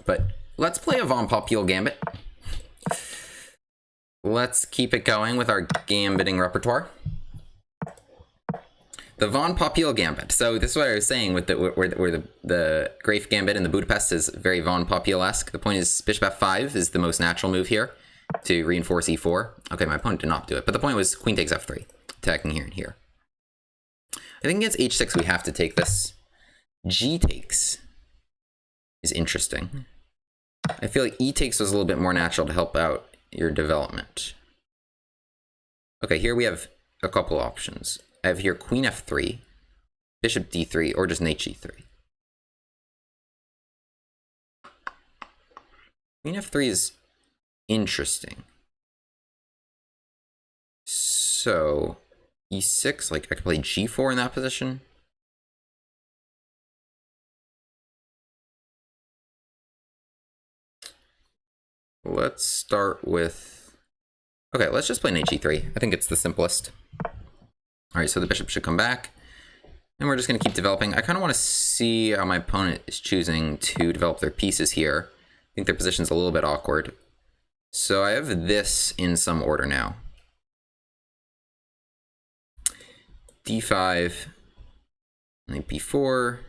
But let's play a Von Popiel Gambit. Let's keep it going with our gambiting repertoire. The Von Popiel Gambit. So this is what I was saying with where the Grafe Gambit in the Budapest is very Von Popiel-esque. The point is bishop f5 is the most natural move here to reinforce e4. Okay, my opponent did not do it, but the point was queen takes f3, attacking here and here. I think against h6 we have to take this. G takes is interesting. I feel like e takes was a little bit more natural to help out your development. Okay, here we have a couple options. I have here queen f3, bishop d3, or just knight g3. Queen f3 is interesting. So e6, like I could play g4 in that position. Let's start with, okay, let's just play knight g3. I think it's the simplest. All right, so the bishop should come back, and we're just going to keep developing. I kind of want to see how my opponent is choosing to develop their pieces here. I think their position's a little bit awkward. So I have this in some order now. d5, knight b4.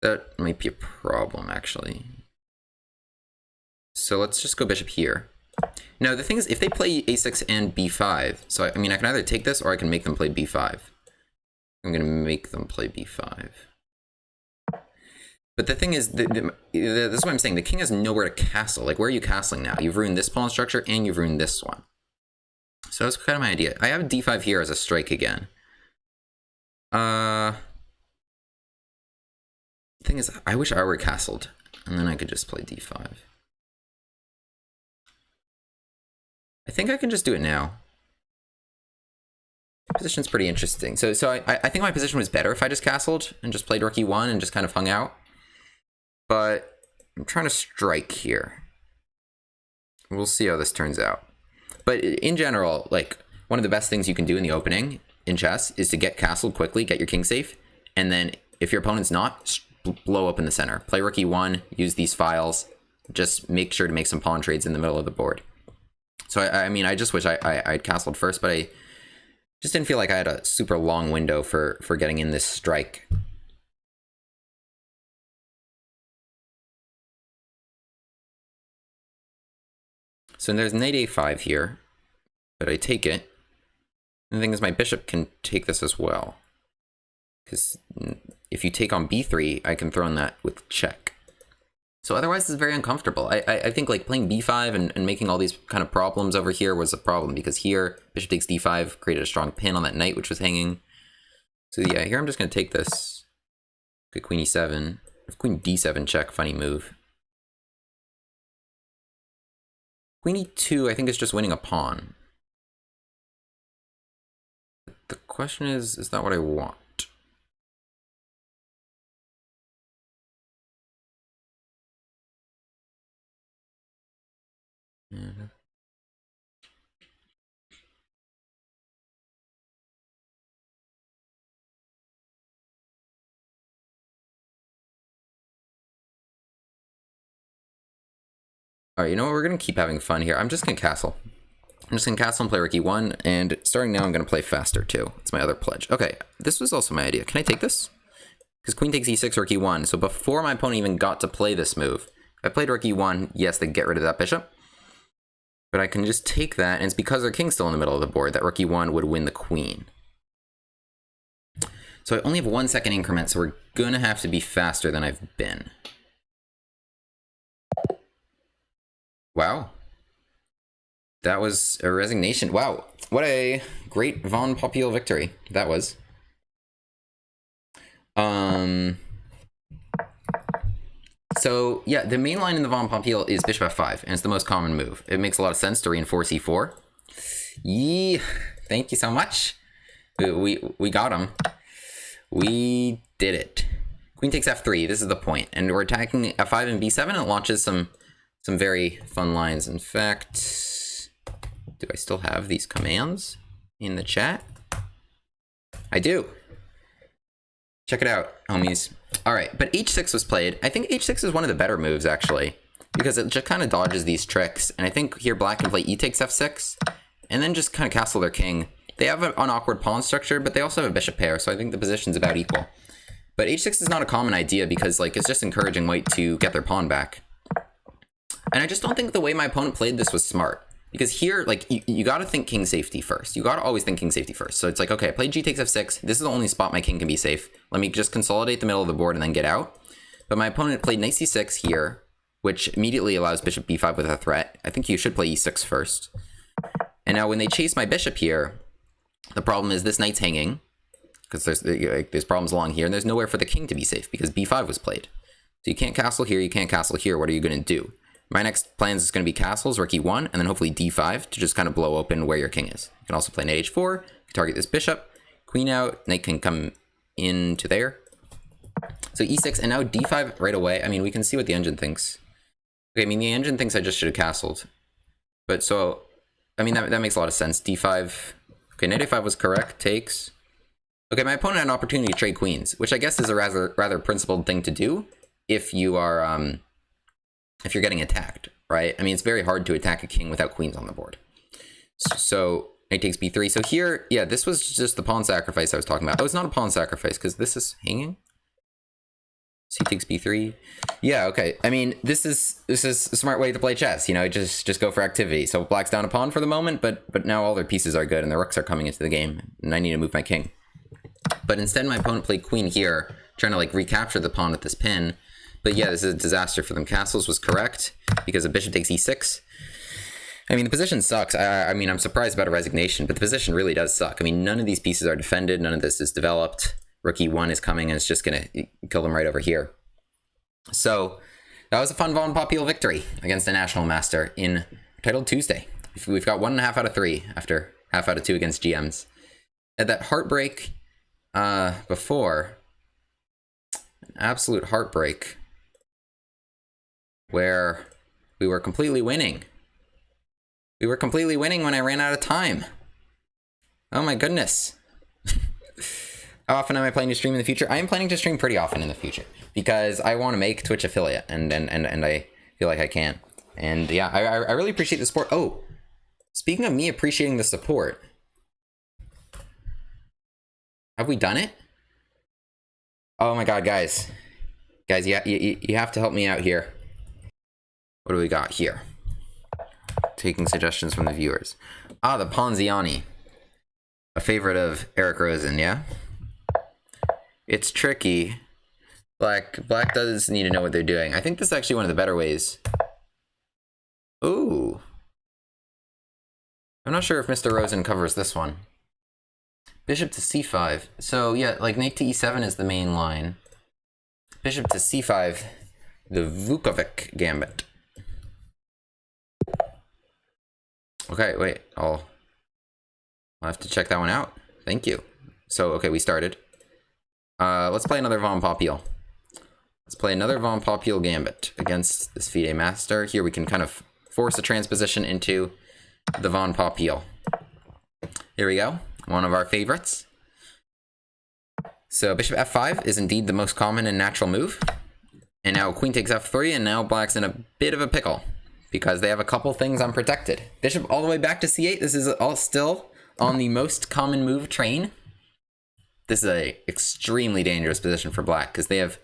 That might be a problem, actually. So let's just go bishop here. Now, the thing is, if they play a6 and b5, so I mean, I can either take this or I can make them play b5. I'm going to make them play b5. But the thing is, this is what I'm saying. The king has nowhere to castle. Like, where are you castling now? You've ruined this pawn structure and you've ruined this one. So that's kind of my idea. I have d5 here as a strike again. The thing is, I wish I were castled, and then I could just play d5. I think I can just do it now. Position's pretty interesting. So I think my position was better if I just castled and just played rook e1 and just kind of hung out. But I'm trying to strike here. We'll see how this turns out. But in general, like, one of the best things you can do in the opening in chess is to get castled quickly, get your king safe, and then if your opponent's not, blow up in the center. Play rook e1, use these files, just make sure to make some pawn trades in the middle of the board. So I mean, I just wish I'd castled first, but I just didn't feel like I had a super long window for getting in this strike. So there's knight a5 here, but I take it. And the thing is, my bishop can take this as well. Because if you take on b3, I can throw in that with check. So otherwise, it's very uncomfortable. I think like playing b5 and making all these kind of problems over here was a problem, because here, bishop takes d5 created a strong pin on that knight, which was hanging. So yeah, here I'm just going to take this. Good queen e7. Queen d7 check, funny move. Queen e2, I think, is just winning a pawn. The question is that what I want? Alright, you know what? We're going to keep having fun here. I'm just going to castle. I'm just going to castle and play rook e1, and starting now I'm going to play faster too. It's my other pledge. Okay, this was also my idea. Can I take this? Because queen takes e6, rook e1. So before my opponent even got to play this move, if I played rook e1, yes, they get rid of that bishop. But I can just take that, and it's because their king's still in the middle of the board that rook e1 would win the queen. So I only have 1 second increment, so we're going to have to be faster than I've been. Wow. That was a resignation. Wow. What a great Von Popiel victory that was. So yeah, the main line in the Von Popiel is bishop f5, and it's the most common move. It makes a lot of sense to reinforce e4. Yee, thank you so much. We got him. We did it. Queen takes f3. This is the point, and we're attacking f5 and b7, and it launches some very fun lines. In fact, do I still have these commands in the chat? I do. Check it out, homies. All right, but h6 was played. I think h6 is one of the better moves, actually, because it just kind of dodges these tricks. And I think here black can play e takes f6, and then just kind of castle their king. They have an awkward pawn structure, but they also have a bishop pair, so I think the position's about equal. But h6 is not a common idea because like it's just encouraging white to get their pawn back. And I just don't think the way my opponent played this was smart. Because here, like, you got to think king safety first. You got to always think king safety first. So it's like, okay, I played g takes f6. This is the only spot my king can be safe. Let me just consolidate the middle of the board and then get out. But my opponent played knight c6 here, which immediately allows bishop b5 with a threat. I think you should play e6 first. And now when they chase my bishop here, the problem is this knight's hanging. Because there's problems along here, and there's nowhere for the king to be safe because b5 was played. So you can't castle here, you can't castle here. What are you going to do? My next plans is going to be castles, rook e1, and then hopefully d5 to just kind of blow open where your king is. You can also play knight h4, target this bishop, queen out, knight can come into there. So e6, and now d5 right away. I mean, we can see what the engine thinks. Okay, I mean, the engine thinks I just should have castled. But so, I mean, that makes a lot of sense. d5, okay, knight a5 was correct, takes. Okay, my opponent had an opportunity to trade queens, which I guess is a rather principled thing to do if you are, if you're getting attacked, right? I mean, it's very hard to attack a king without queens on the board. So knight takes b3. So here, yeah, this was just the pawn sacrifice I was talking about. Oh, it's not a pawn sacrifice because this is hanging. C takes b3. Yeah, okay. I mean, this is a smart way to play chess. You know, just go for activity. So black's down a pawn for the moment, but now all their pieces are good and the rooks are coming into the game, and I need to move my king. But instead, my opponent played queen here, trying to like recapture the pawn with this pin. But yeah, this is a disaster for them. Castles was correct because the bishop takes e6. I mean, the position sucks. I mean, I'm surprised about a resignation, but the position really does suck. I mean, none of these pieces are defended. None of this is developed. Rook e1 is coming, and it's just going to kill them right over here. So that was a fun Von Popiel victory against a national master in Titled Tuesday. We've got 1.5 out of 3 after half out of 2 against GMs. At that heartbreak before, an absolute heartbreak, where we were completely winning. We were completely winning when I ran out of time. Oh my goodness. How often am I planning to stream in the future? I am planning to stream pretty often in the future because I want to make Twitch affiliate and I feel like I can. And yeah, I really appreciate the support. Oh, speaking of me appreciating the support, have we done it? Oh my god, guys. Guys, you have to help me out here. What do we got here? Taking suggestions from the viewers. Ah, the Ponziani. A favorite of Eric Rosen, yeah? It's tricky. Black does need to know what they're doing. I think this is actually one of the better ways. Ooh. I'm not sure if Mr. Rosen covers this one. Bishop to c5. So yeah, like knight to e7 is the main line. Bishop to c5, the Vukovic Gambit. Okay, wait, I'll have to check that one out. Thank you. So, okay, we started. Let's play another Von Popiel. Let's play another Von Popiel Gambit against this FIDE Master. Here we can kind of force a transposition into the Von Popiel. Here we go, one of our favorites. So bishop f5 is indeed the most common and natural move. And now queen takes f3, and now black's in a bit of a pickle because they have a couple things unprotected. Bishop all the way back to c8. This is all still on the most common move train. This is a extremely dangerous position for black because they have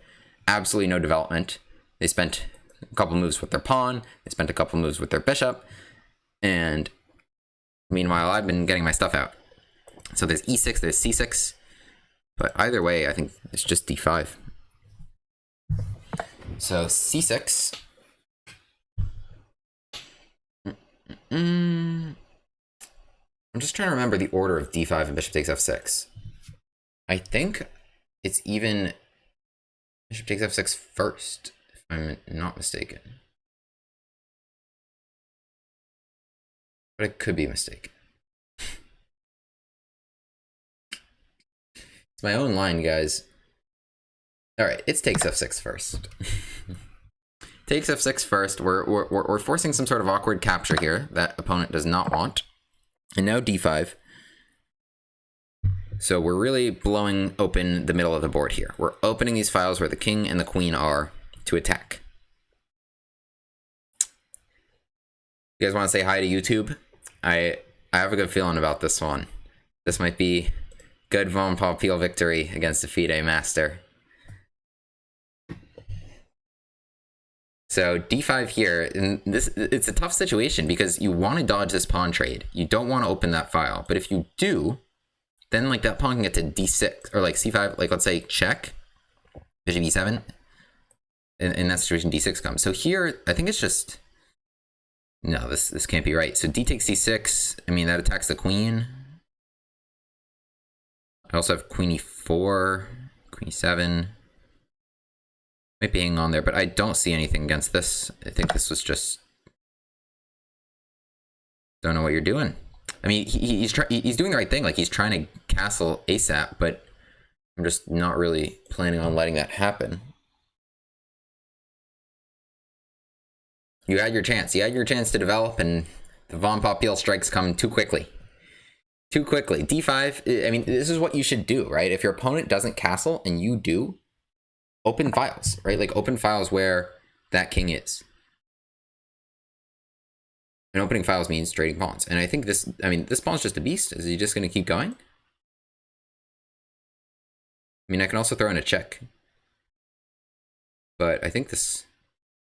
absolutely no development. They spent a couple moves with their pawn. They spent a couple moves with their bishop. And meanwhile, I've been getting my stuff out. So there's e6, there's c6. But either way, I think it's just d5. So c6. I'm just trying to remember the order of d5 and bishop takes f6. I think it's even bishop takes f6 first, if I'm not mistaken. But I could be mistaken. It's my own line, guys. Alright, it's takes f6 first. Takes f6 first. We're forcing some sort of awkward capture here that opponent does not want. And now d5. So we're really blowing open the middle of the board here. We're opening these files where the king and the queen are to attack. You guys want to say hi to YouTube? I have a good feeling about this one. This might be good Von Popiel victory against a FIDE master. So d5 here, and it's a tough situation because you want to dodge this pawn trade. You don't want to open that file, but if you do, then like that pawn can get to d6 or like c5, like let's say check, bishop e7. In that situation, d6 comes. So here, I think it's just no. This can't be right. So d takes c6. I mean that attacks the queen. I also have queen e4, queen e7. Might be hanging on there, but I don't see anything against this. I think this was just don't know what you're doing. I mean, he's doing the right thing. Like he's trying to castle ASAP, but I'm just not really planning on letting that happen. You had your chance. You had your chance to develop, and the Von Popiel strikes come too quickly. Too quickly. d5, I mean, this is what you should do, right? If your opponent doesn't castle and you do, open files, right? Like open files where that king is. And opening files means trading pawns. And I think this, I mean, this pawn's just a beast. Is he just going to keep going? I mean, I can also throw in a check. But I think this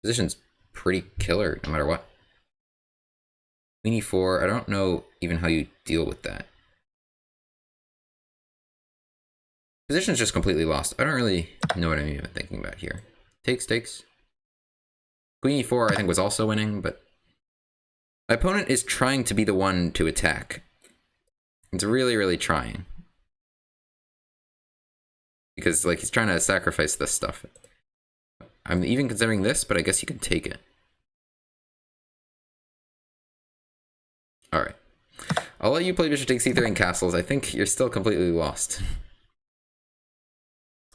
position's pretty killer no matter what. Queen e4, I don't know even how you deal with that. Position's just completely lost. I don't really know what I'm even thinking about here. Takes. Queen e4 I think was also winning, but my opponent is trying to be the one to attack. It's really, really trying. Because like he's trying to sacrifice this stuff. I'm even considering this, but I guess you can take it. Alright. I'll let you play bishop takes c3 and castles. I think you're still completely lost.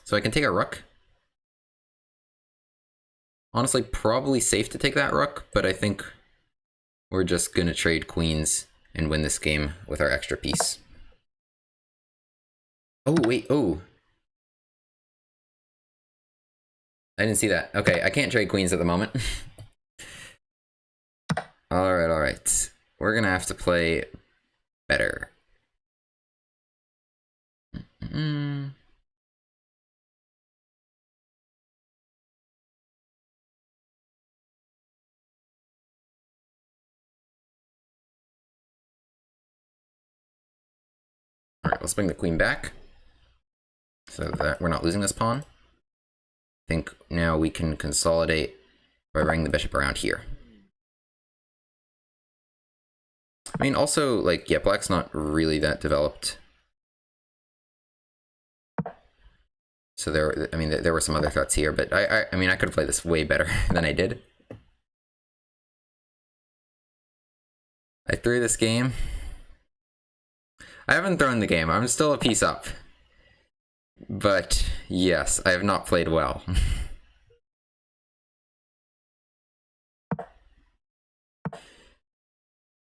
So I can take a rook. Honestly, probably safe to take that rook, but I think we're just going to trade queens and win this game with our extra piece. Oh, wait, oh. I didn't see that. Okay, I can't trade queens at the moment. Alright. We're going to have to play better. Alright, let's bring the queen back so that we're not losing this pawn. I think now we can consolidate by bringing the bishop around here. I mean, also, like, yeah, black's not really that developed. So there were some other threats here, but I mean, I could have played this way better than I did. I threw this game. I haven't thrown the game. I'm still a piece up. But yes, I have not played well.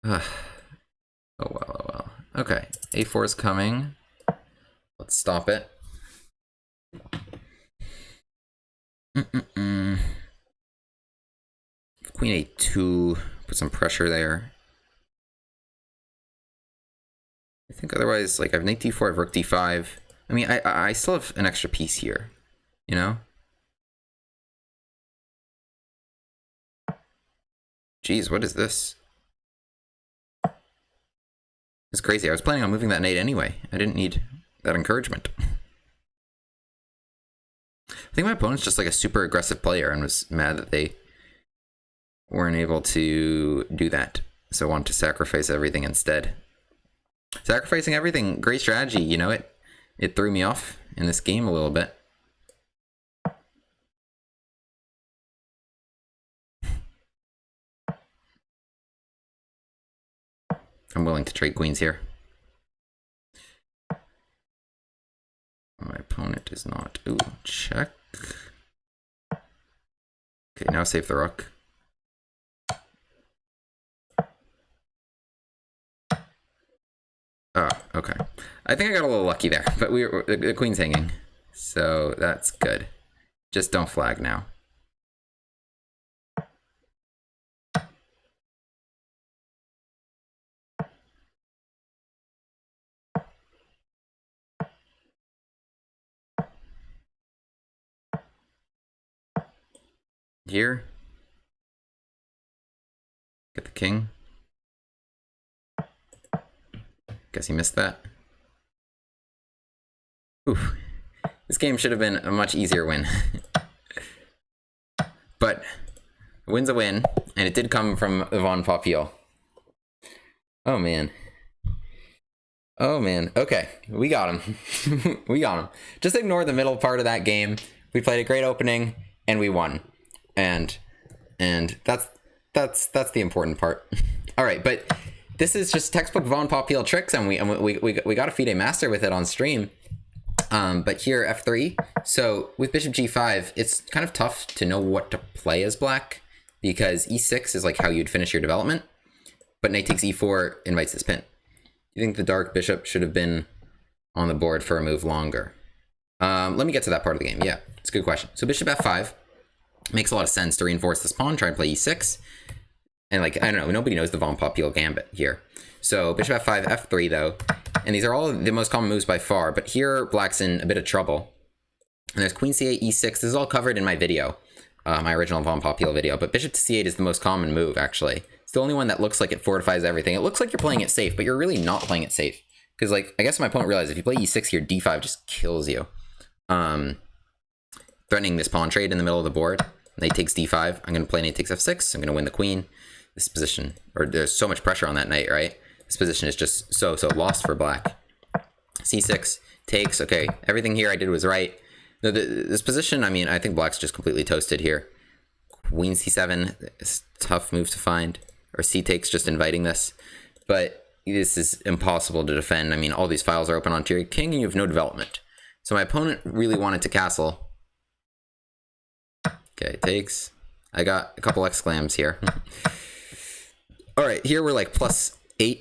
Oh well. Okay, a4 is coming. Let's stop it. Queen a2, put some pressure there. I think otherwise, like, I have knight d4, I have rook d5. I mean, I still have an extra piece here, you know? Jeez, what is this? It's crazy. I was planning on moving that knight anyway. I didn't need that encouragement. I think my opponent's just like a super aggressive player and was mad that they weren't able to do that. So wanted to sacrifice everything instead. Sacrificing everything, great strategy, you know, it threw me off in this game a little bit. I'm willing to trade queens here. My opponent is not. Ooh, check. Okay, now save the rook. Oh, okay. I think I got a little lucky there, but the queen's hanging. So that's good. Just don't flag now. Here. Get the king. Guess he missed that. Oof. This game should have been a much easier win. But a win's a win, and it did come from Von Popiel. Oh man. Oh man. Okay, we got him. We got him. Just ignore the middle part of that game. We played a great opening, and we won. And that's the important part. All right, but this is just textbook Von Popiel tricks, and we got to feed a master with it on stream. But here f3. So with bishop g5, it's kind of tough to know what to play as black because e6 is like how you'd finish your development, but knight takes e4 invites this pin. You think the dark bishop should have been on the board for a move longer? Let me get to that part of the game. Yeah, it's a good question. So bishop f5 makes a lot of sense to reinforce this pawn, try and play e6. And like, I don't know, nobody knows the Von Popiel Gambit here. So bishop f5, f3 though, and these are all the most common moves by far, but here black's in a bit of trouble. And there's queen c8, e6, this is all covered in my video, my original Von Popiel video, but bishop to c8 is the most common move actually. It's the only one that looks like it fortifies everything. It looks like you're playing it safe, but you're really not playing it safe. Because like, I guess my opponent realized if you play e6 here, d5 just kills you. Threatening this pawn trade in the middle of the board. Knight takes d5, I'm gonna play knight takes f6, I'm gonna win the queen. This position, or there's so much pressure on that knight, right? This position is just so lost for black. c6 takes, okay, everything here I did was right. This position, I mean, I think black's just completely toasted here. Queen c7 is a tough move to find, or c takes just inviting this, but this is impossible to defend. I mean, all these files are open onto your king and you have no development. So my opponent really wanted to castle. Okay, takes. I got a couple exclams here. All right, here we're like +8.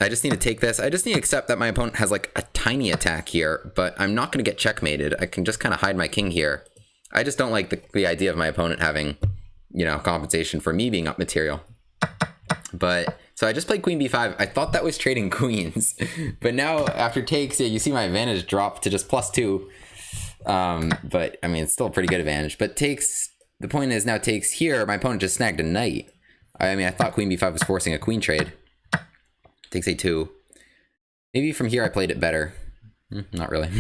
I just need to take this. I just need to accept that my opponent has like a tiny attack here, but I'm not going to get checkmated. I can just kind of hide my king here. I just don't like the idea of my opponent having, you know, compensation for me being up material. But, so I just played queen b5. I thought that was trading queens. But now, after takes, yeah, you see my advantage drop to just +2. But, I mean, it's still a pretty good advantage. But takes, the point is now takes here, my opponent just snagged a knight. I mean, I thought queen b5 was forcing a queen trade. Takes a2. Maybe from here I played it better. Not really.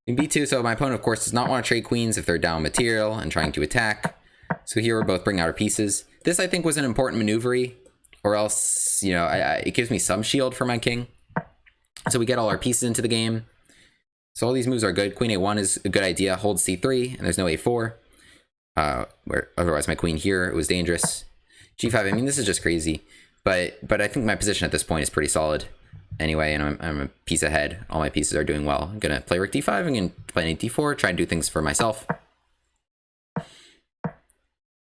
In b2, so my opponent, of course, does not want to trade queens if they're down material and trying to attack. So here we're both bringing out our pieces. This, I think, was an important maneuver, or else, you know, it gives me some shield for my king. So we get all our pieces into the game. So all these moves are good. Queen a1 is a good idea. Hold c3, and there's no a4. Where otherwise my queen here, it was dangerous. g5, I mean, this is just crazy. But I think my position at this point is pretty solid anyway, and I'm a piece ahead. All my pieces are doing well. I'm going to play rook d5, I'm going to play knight d4, try and do things for myself.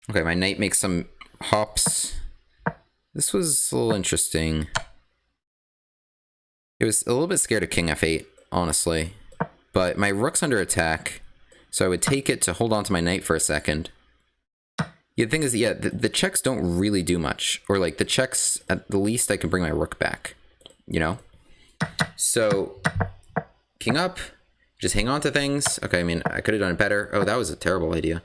Okay, my knight makes some hops. This was a little interesting. It was a little bit scared of king f8, honestly. But my rook's under attack, so I would take it to hold on to my knight for a second. Yeah, the thing is, yeah, the checks don't really do much. Or, like, the checks, at the least, I can bring my rook back. You know? So, king up. Just hang on to things. Okay, I mean, I could have done it better. Oh, that was a terrible idea.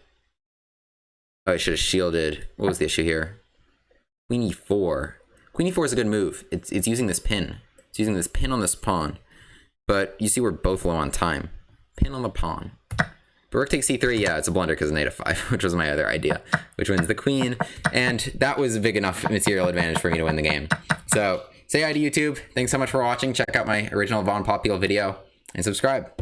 Oh, I should have shielded. What was the issue here? Queen e4. Queen e4 is a good move. It's using this pin. It's using this pin on this pawn. But you see we're both low on time. Pin on the pawn. But rook takes c3, yeah, it's a blunder because of knight f5, which was my other idea, which wins the queen, and that was a big enough material advantage for me to win the game. So, say hi to YouTube. Thanks so much for watching. Check out my original Von Popiel video, and subscribe.